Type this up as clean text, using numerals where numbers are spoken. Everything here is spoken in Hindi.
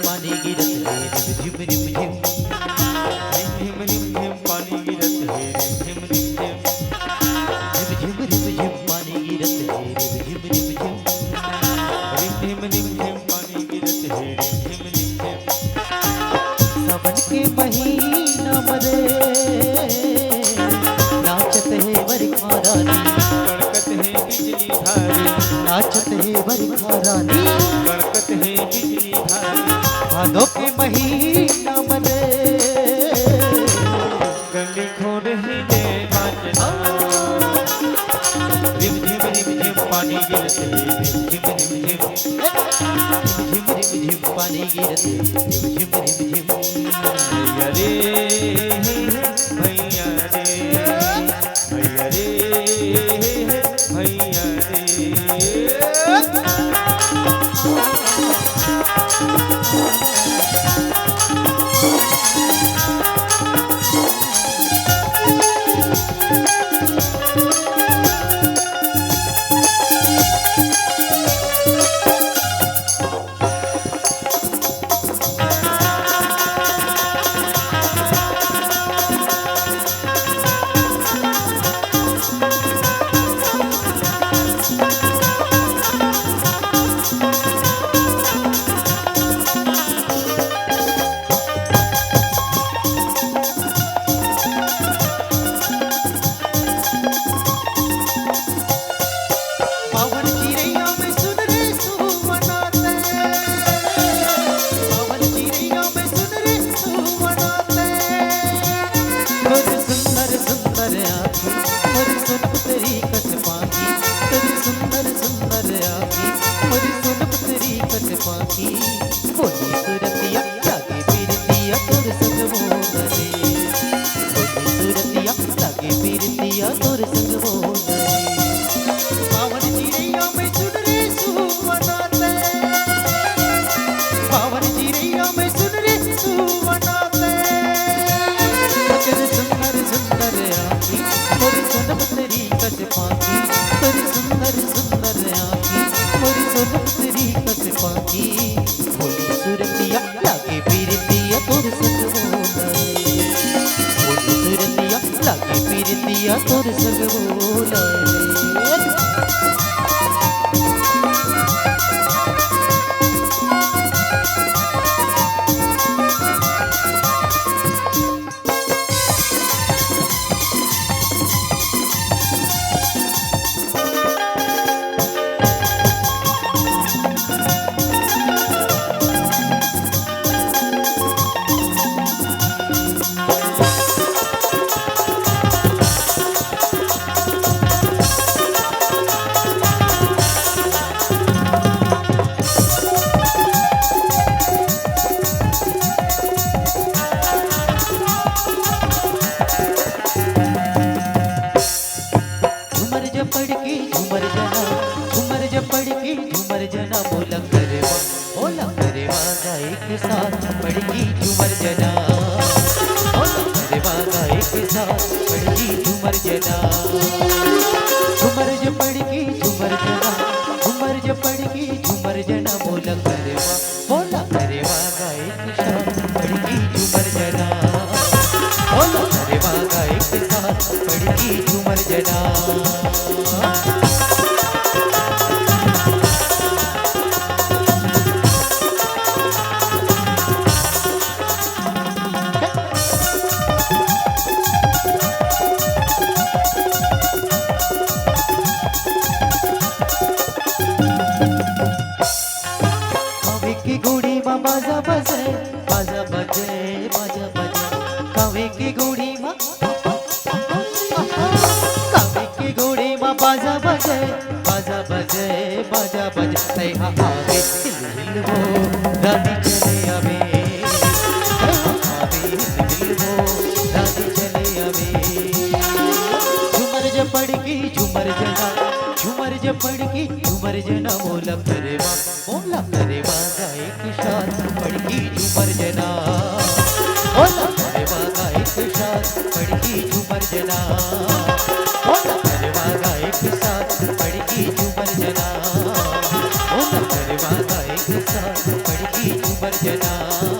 पानी गिरत है रिम झिम रिम झिम, रिम झिम रिम झिम पानी गिरत है रिम झिम रिम झिम, रिम झिम रिम झिम पानी गिरत है रिम झिम रिम झिम, रिम झिम रिम झिम पानी गिरत है रिम झिम रिम झिम। सावन के महीना मरे नाचत है बरखा रानी, कड़कत है बिजली धारी, नाचत है बरखा रानी, कड़कत है बिजली धारी। भादों के महीना मरे गली खोद हिले बाजना, रिम झिम पानी गिरत है रिम झिम रिम झिम, रिम झिम पानी गिरत है रिम झिम रिम झिम। भैया रे भैया रे भैया रे भैया रे। तोर संग बोला झूमर जना बोला करेवा गाय के साथ पड़गी झूमर जना, बोला करेवा गाय के साथ पड़गी झूमर जना। झूमर ज पड़गी झूमर जना, झूमर ज पड़गी झूमर जना बोला करेवा गाय के साथ पड़गी झूमर जना, बोला करेवा गाय के साथ पड़गी झूमर जना। बाजा बजे बाजा बजे बाजा बजे, कावे की घोड़ी माँ कावे की घोड़ी माँ बाजा बजे बाजा बजे बाजा बजे। तय आवे हिल वो रानी चले आवे, आवे हिल वो रानी चले आवे। झूमर ज पड़गी झूमर जना, झूमर ज पड़गी झूमर जना बोला करेवा गाय के साथ पड़गी झूमर जना, बोला करेवा गाय के साथ पड़गी जना